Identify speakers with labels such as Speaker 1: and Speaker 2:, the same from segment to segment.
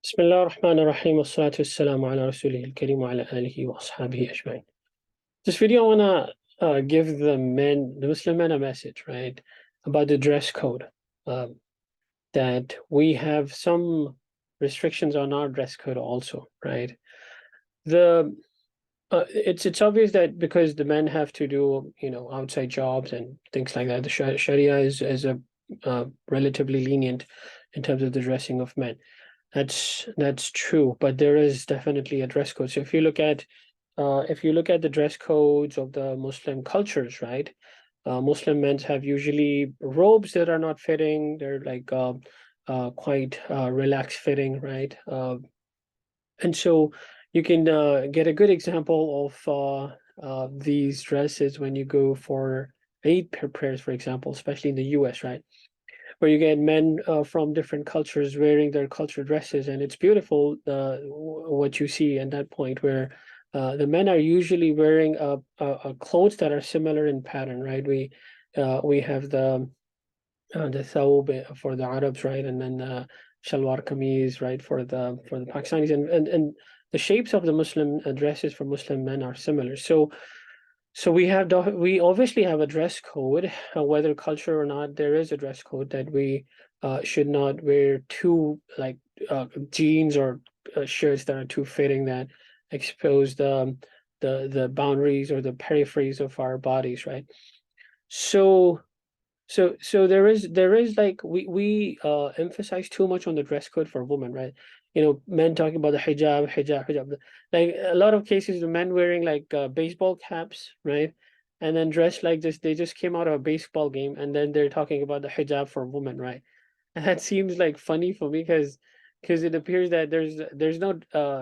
Speaker 1: بسم الله الرحمن الرحيم والصلاة والسلام على رسوله الكريم وعلى آله وأصحابه أجمعين. This video, I want to give the Muslim men, a message, right, about the dress code. That we have some restrictions on our dress code also, right? The it's obvious that because the men have to do outside jobs and things like that, the Sharia is a relatively lenient in terms of the dressing of men. That's true, but there is definitely a dress code. So if you look at the dress codes of the Muslim cultures, right? Muslim men have usually robes that are not fitting. They're like quite relaxed fitting, right? And so you can get a good example of these dresses when you go for Eid prayers, for example, especially in the US, right? Where you get men from different cultures wearing their cultural dresses, and it's beautiful what you see at that point where the men are usually wearing clothes that are similar in pattern, right? We have the thawb for the Arabs, right, and then shalwar kameez, right, for the Pakistanis, and the shapes of the Muslim dresses for Muslim men are similar. So we obviously have a dress code, whether culture or not. There is a dress code that we should not wear too like jeans or shirts that are too fitting that expose the boundaries or the peripheries of our bodies, right? So so there is like we emphasize too much on the dress code for women, right? Men talking about the hijab. Like a lot of cases, the men wearing like baseball caps, right? And then dressed like this. They just came out of a baseball game, and then they're talking about the hijab for women, right? And that seems like funny for me because it appears that there's no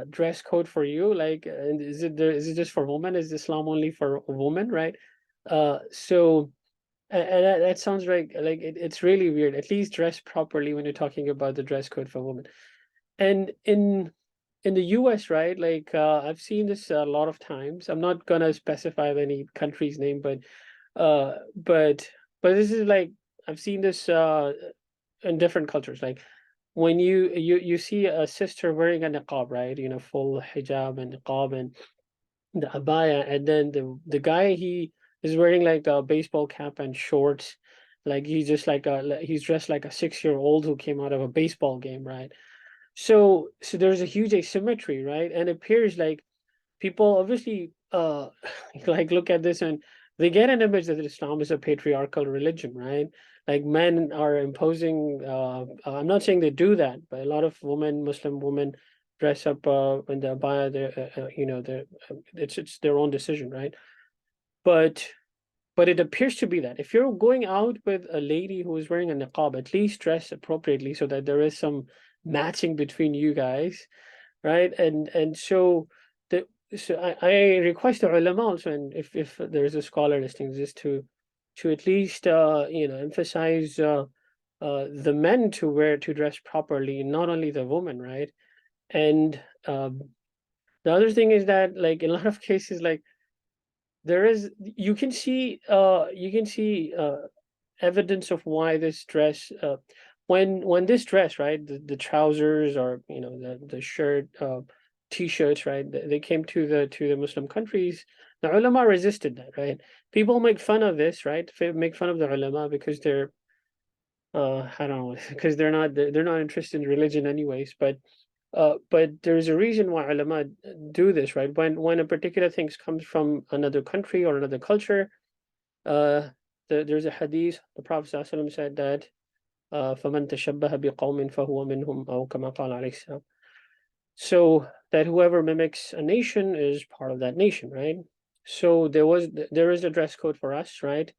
Speaker 1: dress code for you. Like, and is it just for women? Is Islam only for women, right? So. And that sounds like it's really weird. At least dress properly when you're talking about the dress code for women. And in the US, right? Like I've seen this a lot of times. I'm not gonna specify any country's name, uh, but but this is like I've seen this in different cultures. Like when you see a sister wearing a niqab, right? Full hijab and niqab and the abaya, and then the guy he is wearing like a baseball cap and shorts, like he's dressed like a 6-year-old who came out of a baseball game, right? So there's a huge asymmetry, right? And it appears like people obviously like look at this and they get an image that Islam is a patriarchal religion, right? Like men are imposing I'm not saying they do that, but a lot of Muslim women dress up in the abaya, it's their own decision, right? But but it appears to be that if you're going out with a lady who is wearing a niqab, at least dress appropriately so that there is some matching between you guys, right? And so the so I request the ulama also, and if there's a scholar listening, just to at least emphasize the men to dress properly, not only the woman, right? And the other thing is that like in a lot of cases, like there is you can see evidence of why this dress when this dress, right, the trousers or the shirt t-shirts, right, they came to the Muslim countries. The ulama resisted that, right? People make fun of this, right? Make fun of the ulama because they're I don't know because they're not interested in religion anyways, but there's a reason why ulama do this, right? When a particular thing comes from another country or another culture, uh there's a hadith. The Prophet ﷺ said that فَمَنْ تَشَبَّهَ بِقَوْمٍ فَهُوَ مِنْهُمْ أو كما قال عليه السلام. So that whoever mimics a nation is part of that nation, right? So there is a dress code for us, right?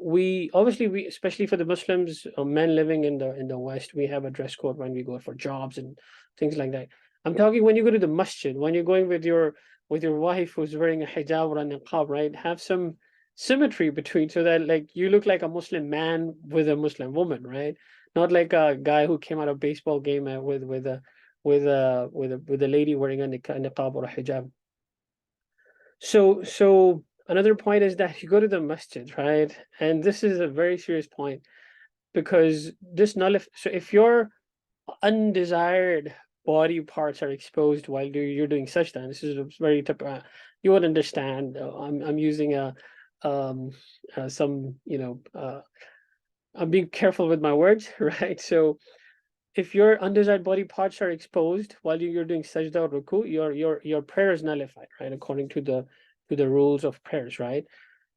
Speaker 1: We obviously we especially for the Muslims, men living in the West, we have a dress code when we go for jobs and things like that. I'm talking when you go to the masjid, when you're going with your wife who's wearing a hijab or a niqab, right? Have some symmetry between so that like you look like a Muslim man with a Muslim woman, right? Not like a guy who came out of a baseball game with a lady wearing a niqab or a hijab. So another point is that you go to the masjid, right? And this is a very serious point because this nullif so if you're undesired body parts are exposed while you're doing sajda. And this is a very typical, you would understand. I'm using some, I'm being careful with my words, right? So if your undesired body parts are exposed while you're doing sajda or ruku, your prayer is nullified, right? According to the rules of prayers, right?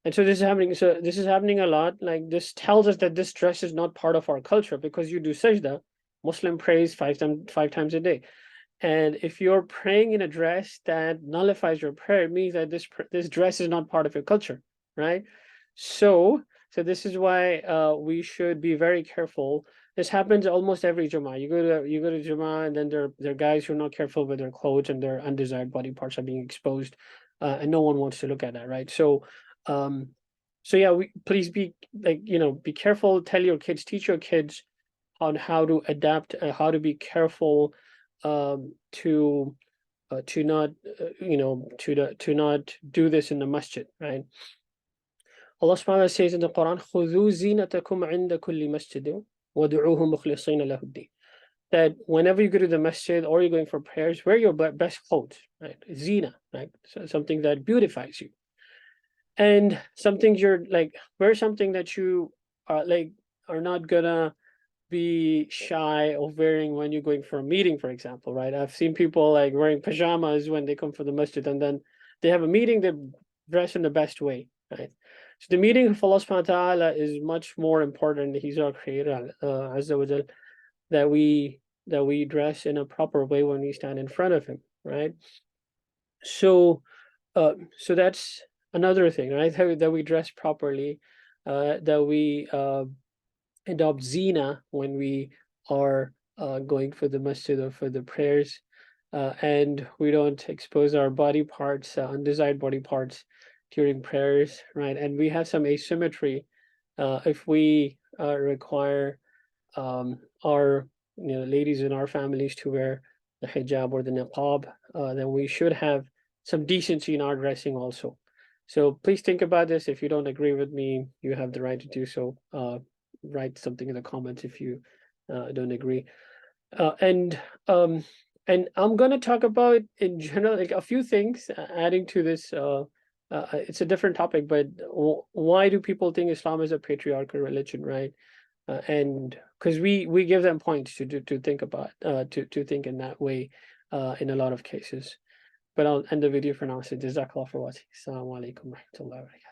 Speaker 1: And so this is happening. So this is happening a lot. Like, this tells us that this dress is not part of our culture, because you do sajda. Muslim prays five times a day. And if you're praying in a dress that nullifies your prayer, it means that this dress is not part of your culture, right? So this is why we should be very careful. This happens almost every Jummah. You go to Jummah, and then there are guys who are not careful with their clothes, and their undesired body parts are being exposed, and no one wants to look at that, right? Um, so yeah, please be be careful. Tell your kids, teach your kids on how to adapt, how to be careful to not to not do this in the masjid, right? Allah subhanahu wa ta'ala says in the Quran, خُذُوا زِينَتَكُمْ عِنْدَ كُلِّ مَسْجِدٍ وَادْعُوهُ مُخْلِصِينَ لَهُ الدِّينَ. That whenever you go to the masjid or you're going for prayers, wear your best clothes, right? Zina, right? So something that beautifies you. And something you're like, wear something that you are not gonna be shy of wearing when you're going for a meeting, for example, right? I've seen people like wearing pajamas when they come for the masjid, and then they have a meeting, they dress in the best way, right? So the meeting of Allah subhanahu wa ta'ala is much more important. He's our creator, Azza wa Jal, that we dress in a proper way when we stand in front of him, right? So so that's another thing, right? That we dress properly, that we adopt zina when we are going for the masjid or for the prayers, and we don't expose our body parts, undesired body parts, during prayers, right? And we have some asymmetry. If we require our ladies in our families to wear the hijab or the niqab, then we should have some decency in our dressing also. So please think about this. If you don't agree with me, you have the right to do so. Write something in the comments if you don't agree. And I'm going to talk about in general, like, a few things adding to this. It's a different topic, but why do people think Islam is a patriarchal religion, right? And because we give them points to think about, to think in that way in a lot of cases. But I'll end the video for now. So Jazakallah for watching. Assalamu alaikum wa rahmatullahi wa barakatuh.